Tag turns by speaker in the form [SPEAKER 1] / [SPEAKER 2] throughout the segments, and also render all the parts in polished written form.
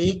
[SPEAKER 1] 1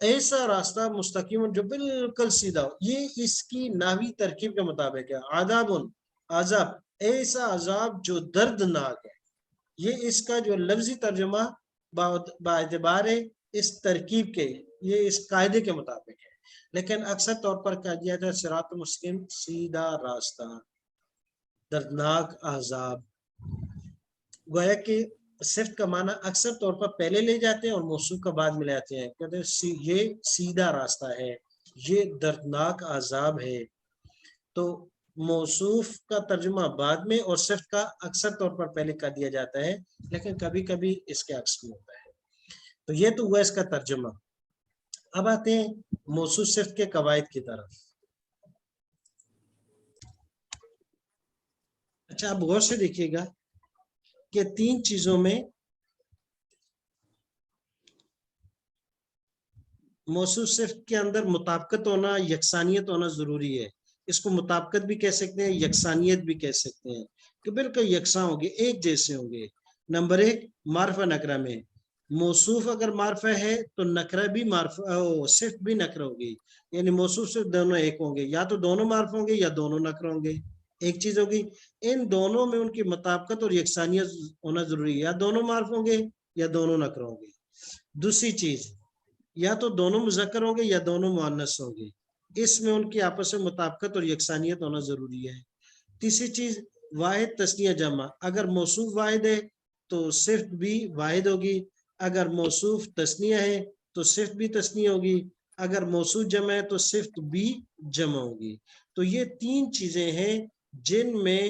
[SPEAKER 1] ایسا راستہ مستقیم جو بالکل سیدھا ہو، یہ اس کی نحوی ترکیب کے مطابق ہے. عذاب، عذاب، ایسا عذاب جو دردناک ہے. یہ اس کا جو لفظی ترجمہ باعتبار اس ترکیب کے، یہ اس قاعدے کے مطابق ہے، لیکن اکثر طور پر کہا گیا تھا صراط مستقیم سیدھا راستہ، دردناک عذاب. گویا کہ صفت کا معنی اکثر طور پر پہلے لے جاتے ہیں اور موصوف کا بعد میں لاتے ہیں. کہتے ہیں یہ سیدھا راستہ ہے، یہ دردناک عذاب ہے. تو موصوف کا ترجمہ بعد میں اور صفت کا اکثر طور پر پہلے کر دیا جاتا ہے، لیکن کبھی کبھی اس کے عکس میں ہوتا ہے. تو یہ تو ہوا اس کا ترجمہ. اب آتے ہیں موصوف صفت کے قواعد کی طرف. اچھا آپ غور سے دیکھیے گا کہ تین چیزوں میں موصوف صفت کے اندر مطابقت ہونا، یکسانیت ہونا ضروری ہے. اس کو مطابقت بھی کہہ سکتے ہیں، یکسانیت بھی کہہ سکتے ہیں کہ بالکل یکساں ہوں گے، ایک جیسے ہوں گے. نمبر ایک، معرفہ نکرہ میں موصوف اگر معرفہ ہے تو نکرہ بھی معرفہ، صفت بھی نکرہ ہوگی. یعنی موصوف صفت دونوں ایک ہوں گے، یا تو دونوں معرفہ ہوں گے یا دونوں نکرہ ہوں گے. ایک چیز ہوگی، ان دونوں میں ان کی مطابقت اور یکسانیت ہونا ضروری ہے، یا دونوں معرفہ ہوں گے یا دونوں نکرہ ہوں گے. دوسری چیز، یا تو دونوں مذکر ہوں گے یا دونوں مؤنث ہوں گے، اس میں ان کی آپس میں مطابقت اور یکسانیت ہونا ضروری ہے. تیسری چیز، واحد تثنیہ جمع، اگر موصوف واحد ہے تو صفت بھی واحد ہوگی، اگر موصوف تثنیہ ہے تو صفت بھی تثنیہ ہوگی، اگر موصوف جمع ہے تو صفت بھی جمع ہوگی. تو یہ تین چیزیں ہیں جن میں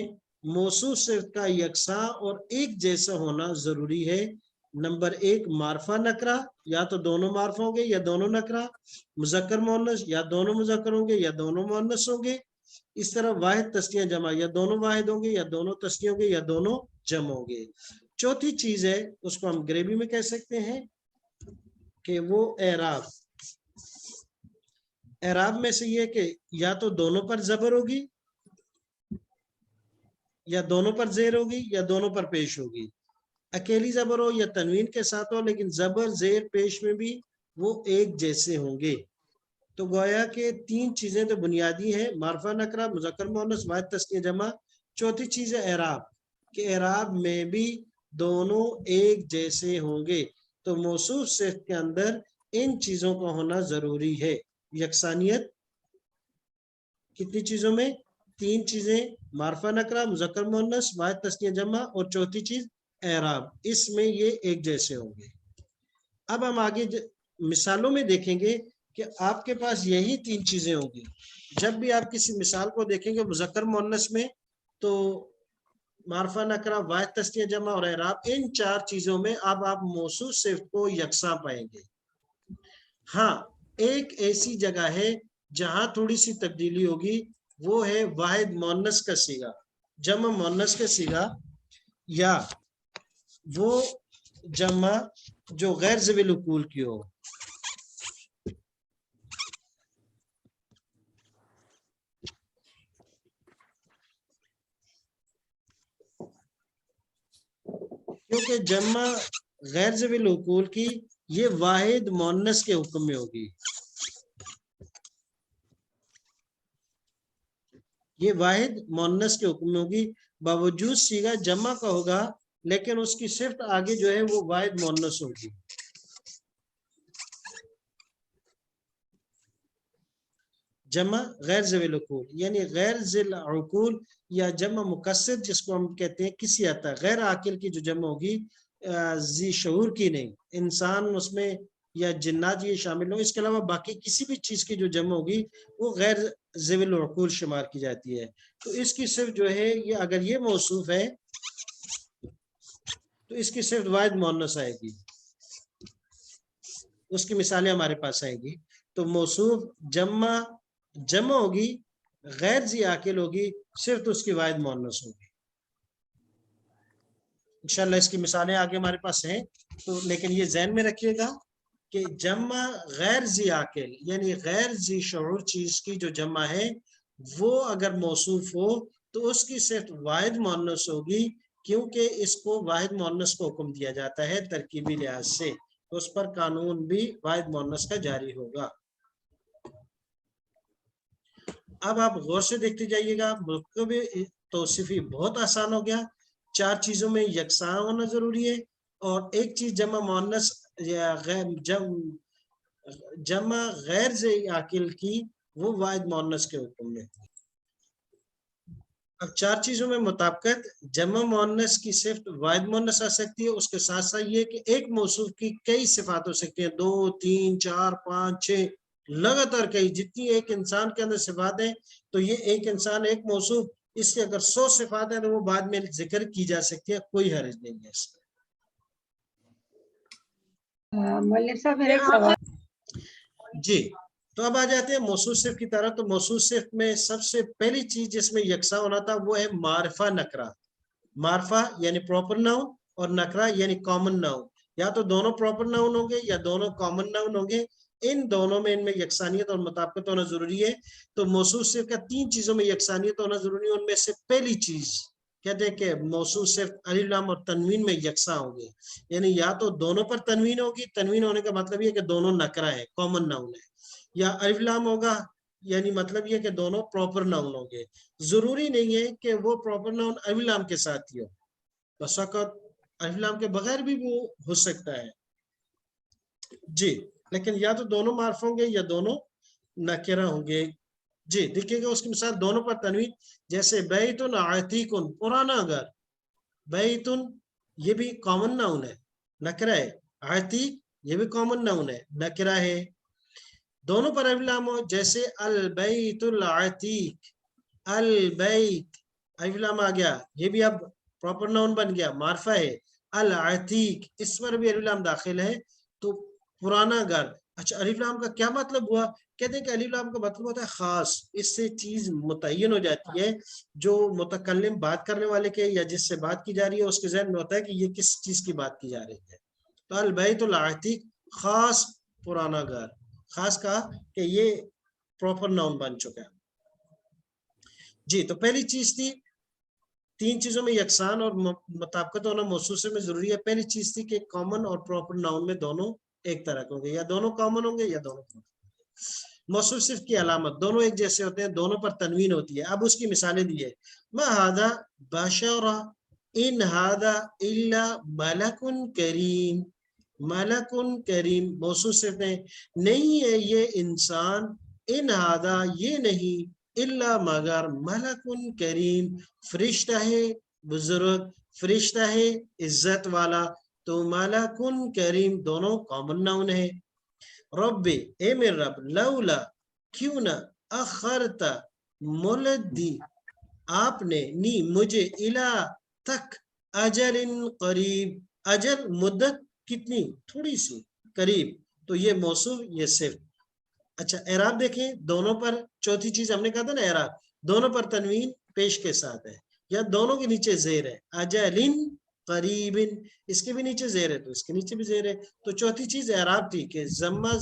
[SPEAKER 1] موصوف صفت کا یکساں اور ایک جیسا ہونا ضروری ہے. نمبر ایک، معرفہ نکرہ، یا تو دونوں معرفہ ہوں گے یا دونوں نکرہ. مذکر مؤنث، یا دونوں مذکر ہوں گے یا دونوں مؤنث ہوں گے. اس طرح واحد تثنیہ جمع، یا دونوں واحد ہوں گے یا دونوں تثنیہ ہوں گے یا دونوں جمع ہوں گے. چوتھی چیز ہے، اس کو ہم گریوی میں کہہ سکتے ہیں کہ وہ اعراب. اعراب میں سے یہ کہ یا تو دونوں پر زبر ہوگی یا دونوں پر زیر ہوگی یا دونوں پر پیش ہوگی. اکیلی زبر ہو یا تنوین کے ساتھ ہو، لیکن زبر زیر پیش میں بھی وہ ایک جیسے ہوں گے. تو گویا کہ تین چیزیں تو بنیادی ہیں، معرفہ نکرہ، مذکر مؤنث، واحد تثنیہ جمع. چوتھی چیز ہے اعراب، کہ اعراب میں بھی دونوں ایک جیسے ہوں گے. تو موصوف صفت کے اندر ان چیزوں کا ہونا ضروری ہے. یکسانیت کتنی چیزوں میں؟ تین چیزیں، معرفہ نکرہ، مذکر مؤنث، واحد تثنیہ جمع، اور چوتھی چیز اعراب. اس میں یہ ایک جیسے ہوں گے. اب ہم آگے مثالوں میں دیکھیں گے کہ آپ کے پاس یہی تین چیزیں ہوں گی. جب بھی آپ کسی مثال کو دیکھیں گے مذکر مؤنث میں، تو معرفہ نکرہ، واحد تثنیہ جمع اور اعراب، ان چار چیزوں میں اب آپ موصوف صفت کو یکساں پائیں گے. ہاں، ایک ایسی جگہ ہے جہاں تھوڑی سی تبدیلی ہوگی، وہ ہے واحد مؤنث کا صیغہ، جمع مؤنث کا صیغہ، یا وہ جمع جو غیر ذوی العقول کی ہو. کیونکہ جمع غیر ذوی العقول کی یہ واحد مؤنث کے حکم میں ہوگی، یہ واحد مؤنث کے حکم میں ہوگی، باوجود صیغہ جمع کا ہوگا لیکن اس کی صفت آگے جو ہے وہ واحد مؤنث ہوگی. جمع غیر ذوی العقول یعنی غیر ذی العقول، یا جمع مکسر جس کو ہم کہتے ہیں کسی آتا ہے، غیر عاقل کی جو جمع ہوگی، ذی شعور کی نہیں، انسان اس میں یا جنات یہ شامل ہو، اس کے علاوہ باقی کسی بھی چیز کی جو جمع ہوگی وہ غیر ذوی العقول شمار کی جاتی ہے. تو اس کی صرف جو ہے یہ اگر یہ موصوف ہے تو اس کی صرف واحد مؤنث آئے گی. اس کی مثالیں ہمارے پاس آئیں گی. تو موصوف جمع ہوگی، غیر ذی عاقل ہوگی، صرف اس کی واحد مؤنث ہوگی. انشاءاللہ اس کی مثالیں آگے ہمارے پاس ہیں، تو لیکن یہ ذہن میں رکھیے گا کہ جمع غیر ذی عاقل یعنی غیر ذی شعور چیز کی جو جمع ہے وہ اگر موصوف ہو تو اس کی صرف واحد مؤنث ہوگی، کیونکہ اس کو واحد مؤنث کو حکم دیا جاتا ہے ترکیبی لحاظ سے. تو تو اس پر قانون بھی واحد مؤنث کا جاری ہوگا۔ اب آپ غور سے دیکھتے جائیے گا، مرکب توصیفی بہت آسان ہو گیا، 4 چیزوں میں یکساں ہونا ضروری ہے، اور ایک چیز جمع مؤنث یا جمع غیر ذی عاقل کی وہ واحد مؤنث کے حکم میں۔ اب 4 چیزوں میں مطابقت، جمع مؤنث کی صفت واحد مؤنث آ سکتی ہے، اس کے ساتھ ساتھ یہ کہ ایک موصوف کی کئی صفات ہو سکتی ہیں، 2 3 4 5 6 لگاتار کئی، جتنی ایک انسان کے اندر صفات ہیں تو یہ ایک انسان ایک موصوف، اس کے اگر 100 صفات ہیں تو وہ بعد میں ذکر کی جا سکتی ہے، کوئی حرج نہیں ہے اس میں۔
[SPEAKER 2] مولوی صاحب میرا ایک سوال
[SPEAKER 1] جی، تو اب آ جاتے ہیں موصوف صفت کی طرف۔ تو موصوف صفت میں سب سے پہلی چیز جس میں یکساں ہونا تھا وہ ہے معرفہ نکرہ۔ معرفہ یعنی پراپر ناؤن، اور نکرہ یعنی کامن ناؤن، یا تو دونوں پراپر ناؤن ہوں گے یا دونوں کامن ناؤن ہوں گے، ان دونوں میں ان میں یکسانیت اور مطابقت ہونا ضروری ہے۔ تو موصوف صفت کا 3 چیزوں میں یکسانیت ہونا ضروری ہے، ان میں سے پہلی چیز کہتے ہیں کہ موصوف صفت الف لام اور تنوین میں یکساں ہوگی، یعنی یا تو دونوں پر تنوین ہوگی، تنوین ہونے کا مطلب یہ کہ دونوں نکرہ ہے، کامن ناؤن ہے، یا الف لام ہوگا یعنی مطلب یہ کہ دونوں پراپر ناؤن ہوں گے۔ ضروری نہیں ہے کہ وہ پراپر ناؤن الف لام کے ساتھ ہی ہو، بس وقت الف لام کے بغیر بھی وہ ہو سکتا ہے جی، لیکن یا تو دونوں معرف ہوں گے یا دونوں نکرہ ہوں گے۔ جی دیکھیے گا اس کی مثال، دونوں پر تنوین، جیسے بیتن عتیقن، پرانا گھر، بیتن یہ بھی کامن ناؤن ہے، نکرہ ہے، عتیق یہ بھی کامن ناؤن ہے، نکرہ ہے۔ دونوں پر الف لام ہو، جیسے البیت العتیق، البیت الف لام آ گیا، یہ بھی اب پراپر ناؤن بن گیا، معرفہ ہے۔ العتیق اس پر بھی الف لام داخل ہے، تو پرانا گھر۔ اچھا الف لام کا کیا مطلب ہوا؟ کہتے ہیں کہ الف لام کا مطلب ہوتا ہے خاص، اس سے چیز متعین ہو جاتی ہے، جو متکلم بات کرنے والے کے یا جس سے بات کی جا رہی ہے اس کے ذہن میں ہوتا ہے کہ یہ کس چیز کی بات کی جا رہی ہے۔ تو البیت العتیق خاص پرانا گھر، خاص کہا کہ یہ پراپر ناؤن بن چکا ہے جی۔ تو پہلی چیز تھی 3 چیزوں میں یکساں اور مطابقت ہونا موصوف میں ضروری ہے۔ پہلی چیز تھی کہ کامن اور پراپر ناؤن میں دونوں ایک طرح کے ہوں گے، یا دونوں کامن ہوں گے یا دونوں موصوف صرف کی علامت، دونوں ایک جیسے ہوتے ہیں، دونوں پر تنوین ہوتی ہے۔ اب اس کی مثالیں دی ہے، ما ھذا بشرا ان ھذا الا ملک کریم، ملک کریم موصوف صرف ہے، نہیں ہے یہ انسان، ان ھذا یہ نہیں، الا مگر ملک کریم فرشتہ ہے بزرگ، فرشتہ ہے عزت والا، تو ملک کریم دونوں کامن ناؤن ہے۔ رب اے میرے رب، لولا کیوں نہ، اخرتا مولد دی آپ نے، نی مجھے، الا تک، اجل قریب، اجل مدت کتنی، تھوڑی سی، قریب، تو یہ موصوف یہ صرف۔ اچھا اعراب دیکھیں، دونوں پر چوتھی چیز ہم نے کہا تھا نا اعراب، دونوں پر تنوین پیش کے ساتھ ہے یا دونوں کے نیچے زیر ہے، اجل قریب، اس کے بھی نیچے زیر ہے تو اس کے نیچے بھی زیر ہے۔ تو چوتھی چیز اعراب تھی کہ ضمہ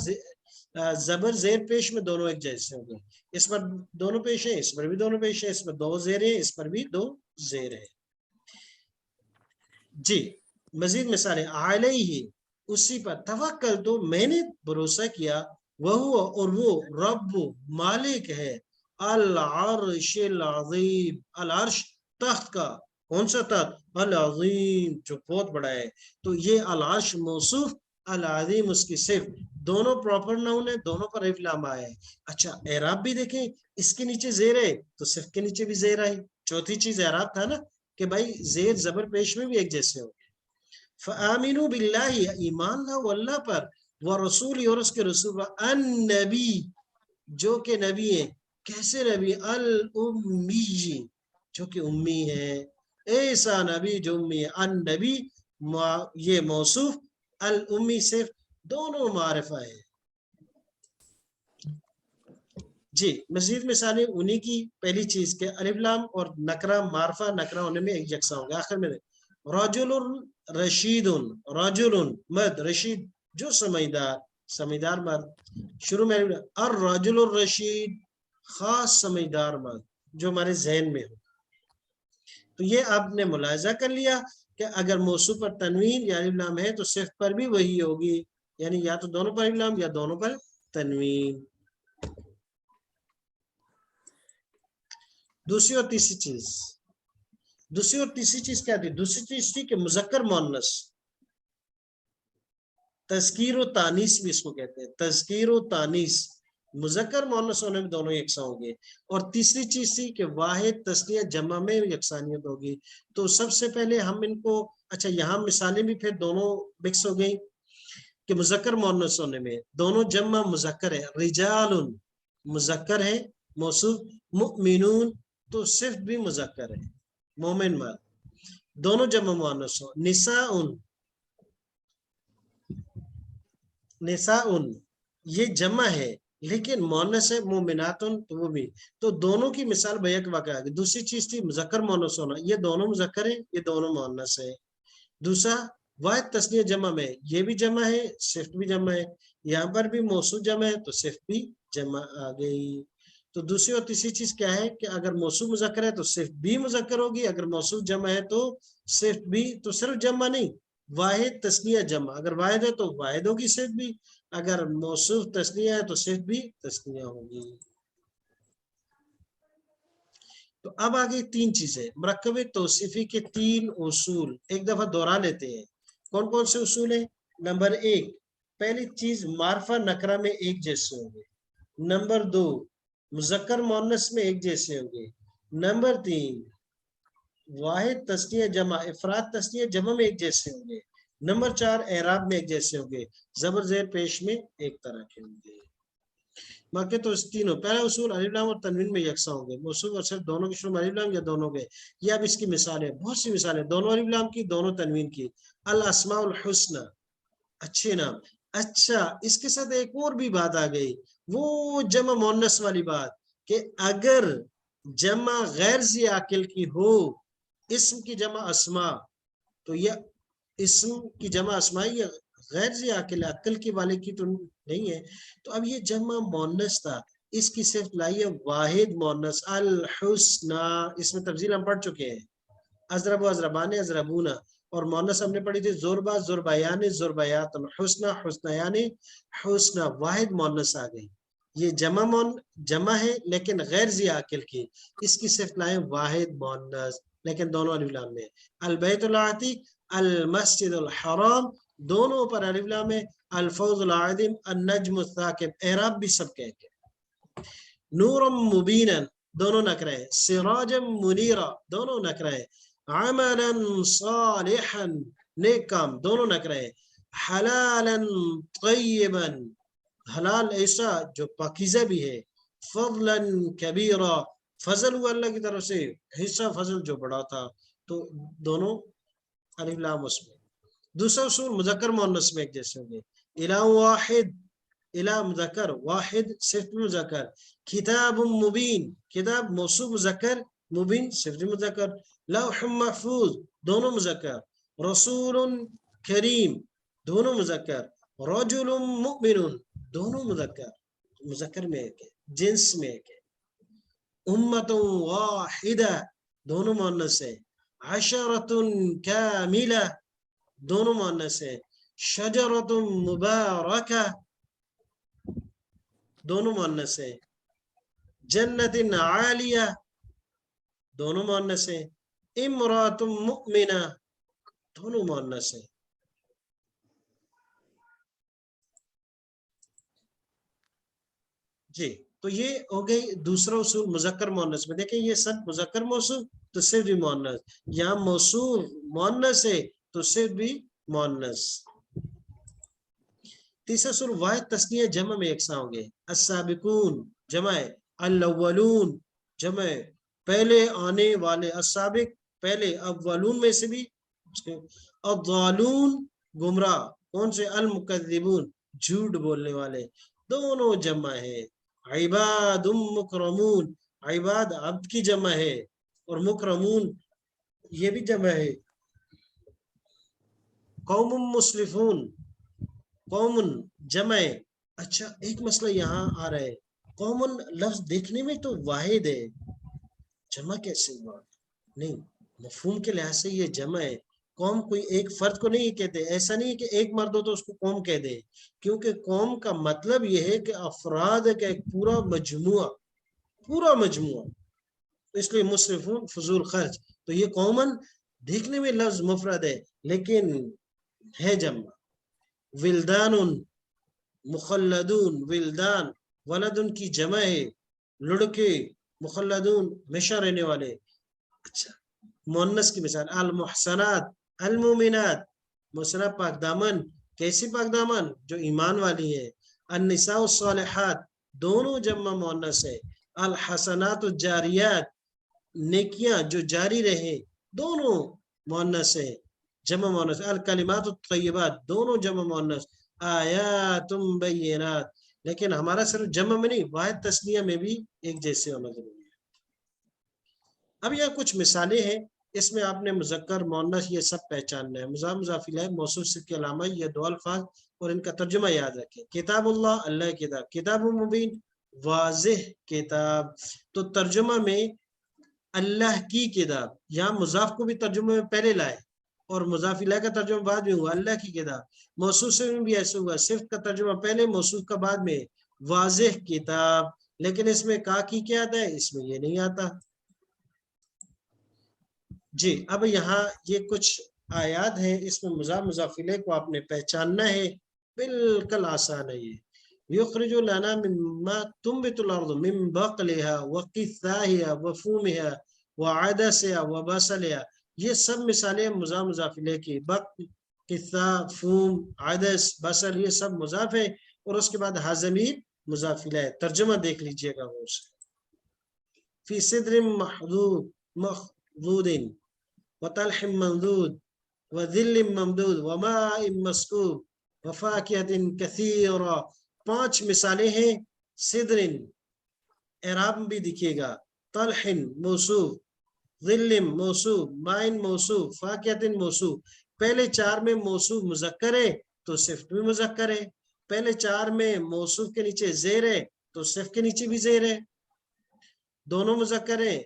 [SPEAKER 1] زبر زیر پیش میں دونوں ایک جیسے ہوں گے، اس پر دونوں پیش ہیں، اس پر بھی دونوں پیش ہیں، اس پر 2 زیر ہیں، اس پر بھی 2 زیر ہیں جی۔ مزید مثالیں، علیہ اسی پر، توکل تو میں نے بھروسہ کیا، وہ اور وہ رب مالک ہے، العرش العظیم، العرش تخت کا، کون سا تخت؟ العظیم جو بہت بڑا ہے، تو یہ العرش موصوف، العظیم اس کی صرف، دونوں پراپر ناؤن ہے، دونوں پر الف لام آیا ہے۔ اچھا اعراب بھی دیکھیں، اس کے نیچے زیر ہے تو صرف کے نیچے بھی زیر آئی، چوتھی چیز اعراب تھا نا کہ بھائی زیر زبر پیش میں بھی ایک جیسے ہو۔ فآمنوا باللہ، ایمان لاؤ اللہ پر، ورسول اور اس کے رسول، النبی جو کہ نبی ہے، کیسے نبی؟ الامی جو کہ امی ہے، ایسا نبی جو امی ہے، النبی یہ موصوف، الامی صرف، دونوں معرفہ ہے جی۔ مزید مثالیں انہی کی، پہلی چیز کہ الف لام اور نکرہ معرفہ نکرہ ہونے میں ایک یکساں ہوگا۔ آخر میں رجل رشید، رجل مرد، رشید جو سمجھدار، سمجھدار مرد، شروع میں الرجل الرشید خاص سمجھدار مرد جو ہمارے ذہن میں ہو۔ تو یہ آپ نے ملاحظہ کر لیا کہ اگر موصوف پر تنوین یا الف لام ہے تو صرف پر بھی وہی ہوگی، یعنی یا تو دونوں پر الف لام یا دونوں پر تنوین. دوسری اور تیسری چیز کیا تھی؟ دوسری چیز تھی کہ مذکر مؤنث، تذکیر و تانیث بھی اس کو کہتے ہیں. تذکیر و تانیث، مذکر مؤنث ہونے میں دونوں یکساں ہوں گے. اور تیسری چیز تھی کہ واحد تثنیہ جمع میں یکسانیت ہوگی. تو سب سے پہلے ہم ان کو، اچھا یہاں مثالیں بھی پھر دونوں مکس ہو گئی کہ مذکر مؤنث ہونے میں دونوں جمع مذکر ہے. رجال مذکر ہے موصوف، مؤمنون تو صرف بھی مذکر ہے، مومن مرد، دونوں جمع مؤنث ہو. نساء یہ جمع ہے لیکن مؤنث ہے، مومناتن تو وہ بھی. تو دونوں کی مثال بیک واقع ہے. دوسری چیز تھی مذکر مؤنث ہونا، یہ دونوں مذکر ہیں، یہ دونوں مؤنث ہے. دوسرا واحد تثنیہ جمع میں، یہ بھی جمع ہے، صفت بھی جمع ہے. یہاں پر بھی موصوف جمع ہے تو صفت بھی جمع آ گئی. تو دوسری اور تیسری چیز کیا ہے کہ اگر موصوف مذکر ہے تو صفت بھی مذکر ہوگی، اگر موصوف جمع ہے تو صفت بھی. تو صرف جمع نہیں، واحد تثنیہ جمع، اگر واحد ہے تو واحد ہوگی صفت بھی، اگر موصوف تثنیہ ہے تو صفت بھی تثنیہ ہوگی. تو اب آگے تین چیزیں، مرکب توصیفی کے تین اصول ایک دفعہ دہرا لیتے ہیں. کون کون سے اصول ہیں؟ نمبر ایک، پہلی چیز معرفہ نکرہ میں ایک جیسے ہوں گے. نمبر دو، مذکر مؤنث میں ایک جیسے ہوں گے. نمبر تین، واحد تثنیہ جمع افراد تثنیہ جمع میں ایک جیسے ہوں گے. نمبر چار، اعراب میں ایک جیسے ہوں گے، زبر زیر پیش میں ایک طرح کے ہوں گے. باقی تو تینوں، پہلا اصول الف لام اور تنوین میں یکساں ہوں گے، موصوف اور صرف دونوں کے شروع میں الف لام یا دونوں کے. یہ اب اس کی مثالیں، بہت سی مثالیں، دونوں الف لام کی، دونوں تنوین کی. الاسماء الحسنى، اچھے نام. اچھا اس کے ساتھ ایک اور بھی بات آ گئی، وہ جمع مؤنث والی بات کہ اگر جمع غیر ذی عاقل کی ہو، اسم کی جمع اسماء، تو یہ اسم کی جمع اسماء یہ غیر ذی عاقل، عقل کی والے کی تو نہیں ہے. تو اب یہ جمع مؤنث تھا، اس کی صفت لائیے واحد مؤنث الحسنى. اس میں تفصیل ہم پڑھ چکے ہیں، اضرب و اضربان اضربون، اور مؤنث ہم نے پڑھی تھی ضربا ضربیان ضربیات، حسنى حسنیان حسنى، واحد مؤنث آ گئی. یہ جمع ہے لیکن غیر ذی عاقل کی، اس کی صفت لائیں واحد مؤنث لیکن دونوں الف لام میں. البیت العتیق، المسجد الحرام، دونوں پر الف لام ہے. الفوز العظیم، النجم الثاقب، اعراب بھی سب کہہ کے. نورا مبینا، دونوں نکرے. سراجا منیرا، دونوں نکرے. عملا صالحا، نیک کام، دونوں نکرے. حلالا طیبا، حلال ایسا جو پاکیزہ بھی ہے. فضلا کبیرا، فضل ہوا اللہ کی طرف سے، حصہ فضل جو بڑا تھا. تو دونوں الف لام اس میں. دوسرا اصول مذکر مؤنث میں ایک جیسے ہوں گے. الہ واحد، الہ مذکر، واحد صفت مذکر. کتاب مبین، کتاب موصوف مذکر، مبین صفت مذکر. لوح محفوظ، دونوں مذکر. رسول کریم، دونوں مذکر. رجل مؤمن، دونوں مذکر، مذکر میں ایک ہے، جنس میں ایک ہے. امت واحدہ، دونوں مؤنث ہے. عشرۃ کاملہ، دونوں مؤنث ہے. شجرۃ مبارکہ، دونوں مؤنث ہے. جنت عالیہ، دونوں مؤنث ہے. امرأۃ مؤمنہ، دونوں مؤنث ہے. جی تو یہ ہو گئی دوسرا اصول مذکر مؤنث میں. دیکھیں یہ سب مذکر موصوف تو صرف بھی مؤنث، یہاں موصوف مؤنث ہے تو صرف بھی مؤنث. تیسرا اصول واحد تثنیہ جمع میں یکساں ہوں گے. السابقون جمع ہے، الاولون جمع ہے، پہلے آنے والے. السابق پہلے، اولون میں سے بھی. الضالون گمراہ، کون سے؟ المکذبون جھوٹ بولنے والے، دونوں جمع ہے. عباد مکرمون، عباد عبد کی جمع ہے اور مکرمون یہ بھی جمع ہے. قوم مسلفون، قوم جمع ہے. اچھا ایک مسئلہ یہاں آ رہا ہے، قومن لفظ دیکھنے میں تو واحد ہے، جمع کیسے ہوا؟ نہیں، مفہوم کے لحاظ سے یہ جمع ہے. قوم کوئی ایک فرد کو نہیں کہتے، ایسا نہیں کہ ایک مرد ہو تو اس کو قوم کہہ دے، کیونکہ قوم کا مطلب یہ ہے کہ افراد کا ایک پورا مجموعہ، اس لیے مسرفون فضول خرچ. تو یہ قومن دیکھنے میں لفظ مفرد ہے لیکن ہے جمع. ولدان مخلدون، ولدان ولدن کی جمع ہے، لڑکے، مخلدون ہمیشہ رہنے والے. اچھا مؤنث کی مثال المحسنات المومنات، محسنات پاک دامن، کیسی پاک دامن؟ جو ایمان والی ہے. النساء الصالحات دونوں جمع مؤنث ہے. الحسنات الجاریات نیکیاں جو جاری رہے دونوں مؤنث ہے، جمع مؤنث. الکلمات الطیبات دونوں جمع مؤنث. آیات بینات، لیکن ہمارا صرف جمع میں نہیں، واحد تثنیہ میں بھی ایک جیسے ہونا ضروری ہے. اب یہاں کچھ مثالیں ہیں، اس میں آپ نے مذکر مؤنث یہ سب پہچاننا ہے. مضاف مضاف الیہ موصوف صفت کے علامہ یہ دو الفاظ اور ان کا ترجمہ یاد رکھیں. کتاب اللہ، اللہ کی کتاب. کتاب مبین واضح کتاب. تو ترجمہ میں اللہ کی کتاب، یہاں مضاف کو بھی ترجمہ میں پہلے لائے اور مضاف الیہ کا ترجمہ بعد میں ہوا. اللہ کی کتاب. موصوف سے بھی ایسے ہوا، صفت کا ترجمہ پہلے موصوف کا بعد میں. واضح کتاب، لیکن اس میں کا کی کیا آتا ہے؟ اس میں یہ نہیں آتا. جی اب یہاں یہ کچھ آیات ہیں، اس میں مضاف مضاف الیہ کو آپ نے پہچاننا ہے، بالکل آسان ہے. یہ یخرج لنا مما تنبت الارض من بقلها وقثائها وفومها وعدسها وبصلها، یہ سب مثالیں مضاف مضاف الیہ کی. بقل، قثا، فوم، عدس، بصل یہ سب مضاف ہے، اور اس کے بعد حاضمین مضاف الیہ. ترجمہ دیکھ لیجئے گا وہ سے. فی صدر مخضود وطلح منضود وذل ممدود وماء مسکوب وفاکہۃ کثیرہ. 5 مثالیں ہیں. صدر اعراب بھی دکھیے گا. طلح موصوف، ظل موصوف، ماء موصوف، فاکہۃ موصوف. پہلے 4 میں موصوف مذکر ہے تو صفت بھی مذکر ہے. پہلے 4 میں موصوف کے نیچے زیر ہے تو صفت کے نیچے بھی زیر ہے، دونوں مذکر ہے.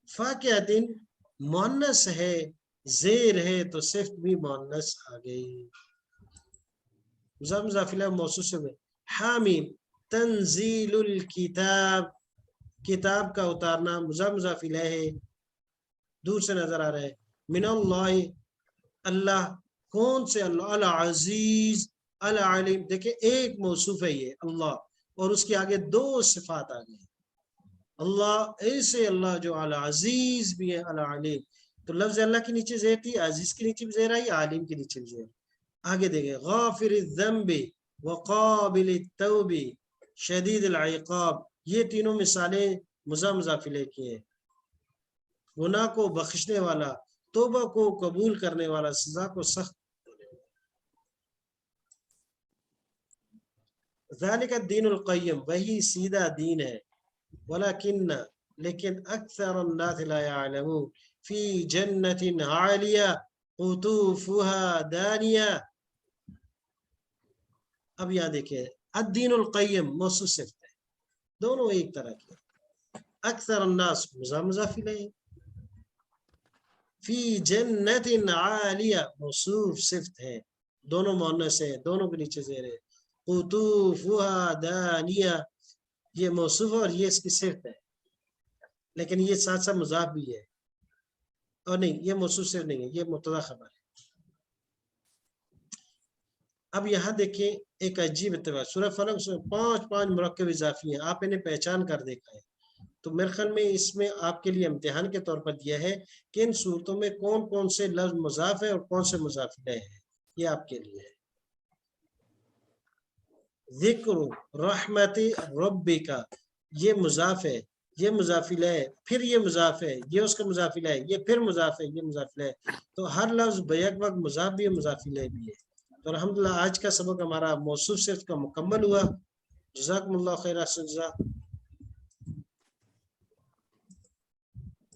[SPEAKER 1] فاکہۃ مؤنث ہے، زیر ہے تو صفت بھی مؤنث آ گئی. مضاف مضاف الیہ موصوف سے ہوئے. حامیم تنزیل الکتاب، کتاب کا اتارنا مضاف مضاف الیہ ہے، دور سے نظر آ رہا ہے. من اللہ، اللہ کون سے اللہ؟ العزیز العلیم. دیکھیں ایک موصوف ہے یہ اللہ، اور اس کے آگے 2 صفات آ گئی. اللہ ایسے اللہ جو العزیز بھی ہے، العلیم. تو لفظ اللہ کے نیچے زیر تھی، عزیز کے نیچے بھی زیر آئی، عالم کے نیچے بھی زیر. آگے دیکھیں غافر الذنب وقابل التوب شدید العقاب. یہ تینوں مثالیں مضاف مضاف الیہ کی ہیں. گناہ کو بخشنے والا، توبہ کو قبول کرنے والا، سزا کو سخت. ذالک الدین القیم، وہی سیدھا دین ہے. لیکن اکثر الناس لا يعلمون. فی جنت عالیہ قطوفها دانیہ. اب یہاں دیکھیں الدین القیم موصوف صفت ہے، دونوں ایک طرح کی. اکثر الناس مضاف مضاف الیہ. فی جنت عالیہ موصوف صفت ہے، دونوں مؤنث ہیں، دونوں کے نیچے زیر ہے. قطوفها دانیہ یہ موصوف اور یہ اس کی صفت ہے، لیکن یہ ساتھ ساتھ مضاف بھی ہے. اور نہیں یہ موصوف صرف نہیں ہے، یہ مبتدا خبر ہے. اب یہاں دیکھیں ایک عجیب اتفاق، سورہ فلق سے 5 مرکب اضافی ہیں، آپ انہیں پہچان کر دیکھا ہے. تو میرے خیال میں اس میں آپ کے لیے امتحان کے طور پر دیا ہے کہ ان صورتوں میں کون کون سے لفظ مضاف ہے اور کون سے مضاف الیہ ہے. یہ آپ کے لیے ہے. ذکر رحمت ربک، یہ مضاف ہے، یہ مضاف الیہ ہے، پھر یہ مضاف ہے، یہ اس کا مضاف الیہ ہے، یہ پھر مضاف ہے، یہ مضاف الیہ ہے. تو ہر لفظ بیک وقت مضاف بھی ہے، مضاف الیہ بھی ہے. تو الحمدللہ آج کا سبق ہمارا موصوف صفت کا مکمل ہوا. جزاکم اللہ خیر.